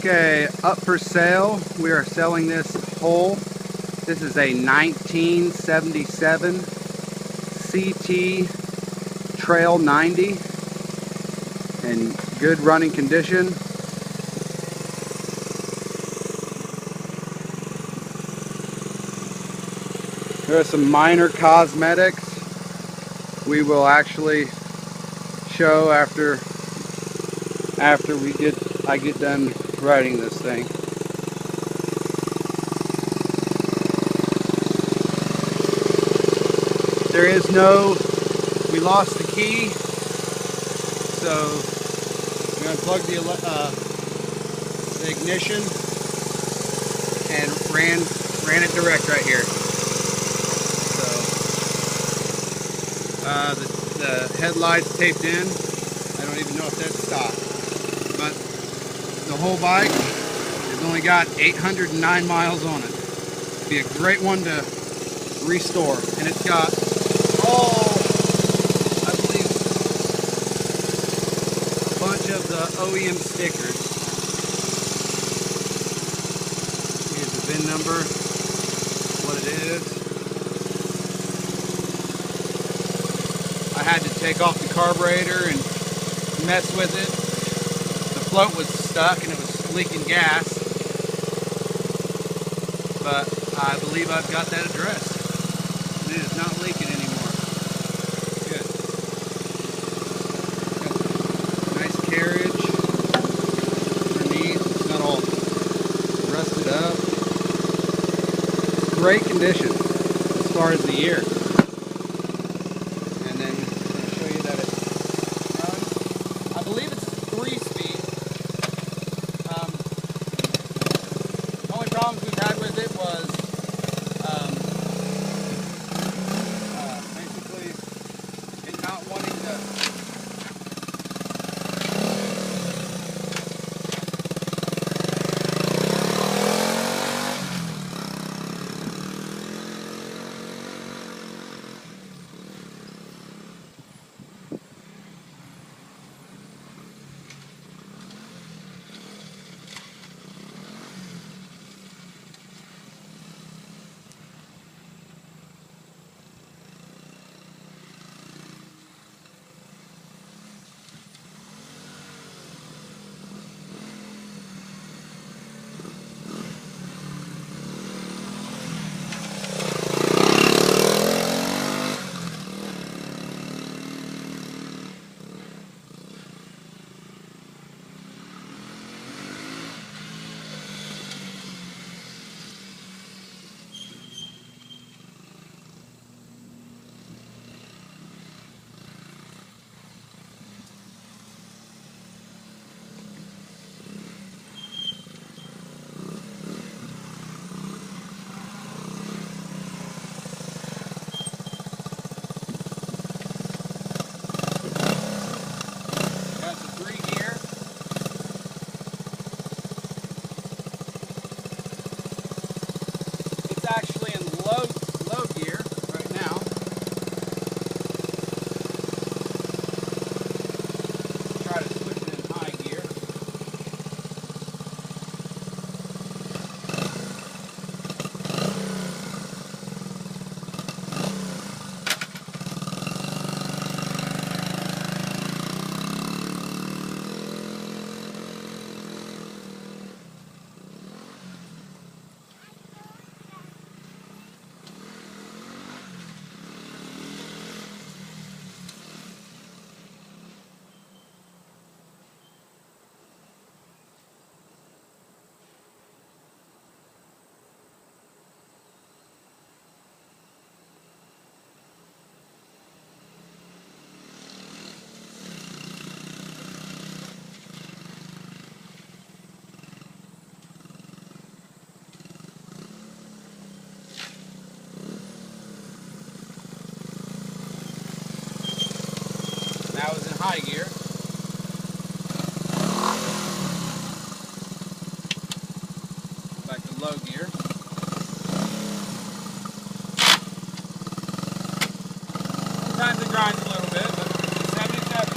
Okay, up for sale. We are selling this whole. This is a 1977 CT Trail 90 in good running condition. There are some minor cosmetics we will actually show after I get done riding this thing. There is no, we lost the key, so we're going to plug the ignition and ran it direct right here. So the headlights taped in. I don't even know if that's stock, but the whole bike has only got 809 miles on it. It'd be a great one to restore, and it's got I believe a bunch of the OEM stickers. Here's the VIN number, what it is. I had to take off the carburetor and mess with it. The float was stuck and it was leaking gas, but I believe I've got that addressed. It is not leaking anymore. Good. Got nice carriage underneath. It's not all rusted up. Great condition as far as the year. And then I'm going to show you that it runs. I believe it's 3-speed. The only problems we've had with it was not wanting to actually in low gear right now. Try to switch it in high gear. Now it's in high gear. Back to low gear. Sometimes it grinds a little bit, but it's 77.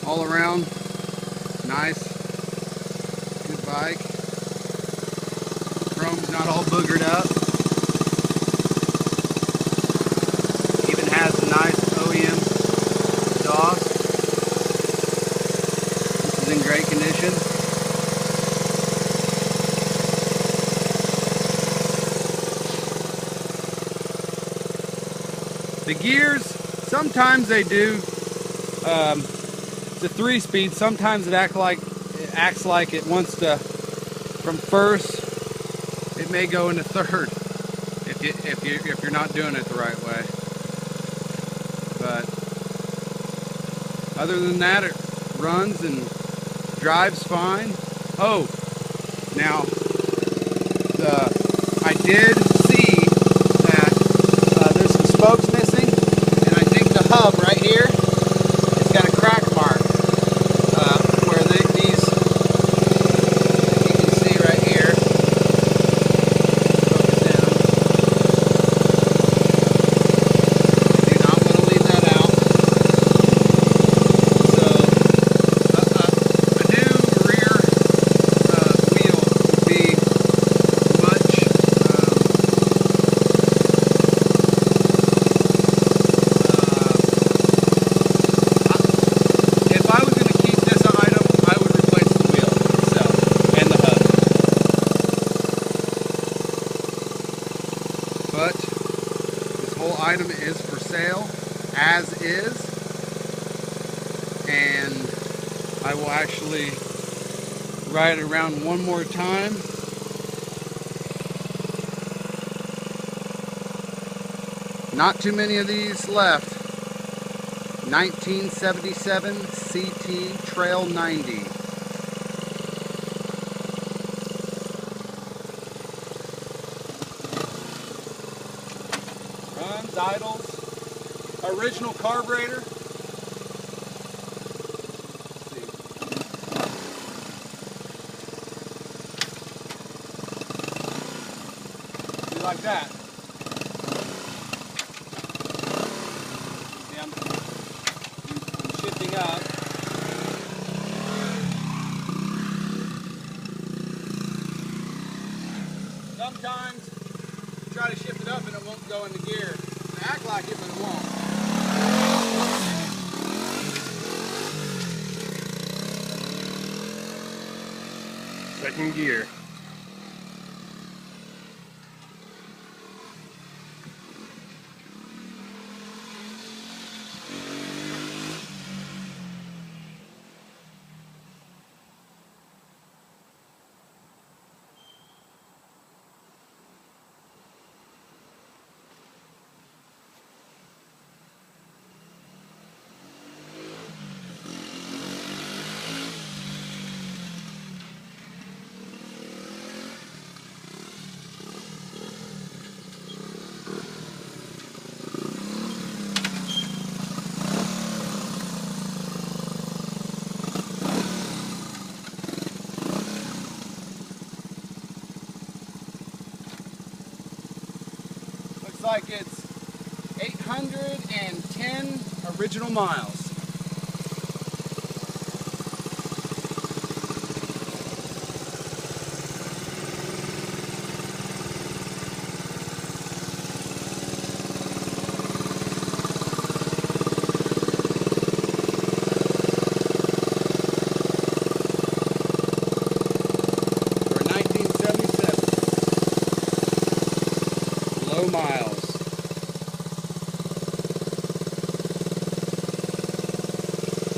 all around, nice, good bike. Chrome's not all boogered up. Even has a nice OEM exhaust. This is in great condition. The gears, sometimes they do, it's a 3-speed, sometimes it acts like it wants to, from first, it may go into third if you're not doing it the right way. But other than that, it runs and drives fine. Oh, now I did see that there's some spokes missing, and I think the hub right here, it's got a crack mark where these, you can see right here, focus in. I do not want to leave that out. So a new rear wheel would be much if I was going to keep this item, I would replace the wheel itself and the hub. But this whole item is for sale as is, and I will actually ride it around one more time. Not too many of these left. 1977 CT Trail 90. Runs, idles, original carburetor. Let's see. See, like that. See, I'm shifting up. Sometimes try to shift it up and it won't go into gear. It act like it, but it won't. Second gear. Looks like it's 810 original miles. For 1977. Low miles.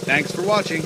Thanks for watching.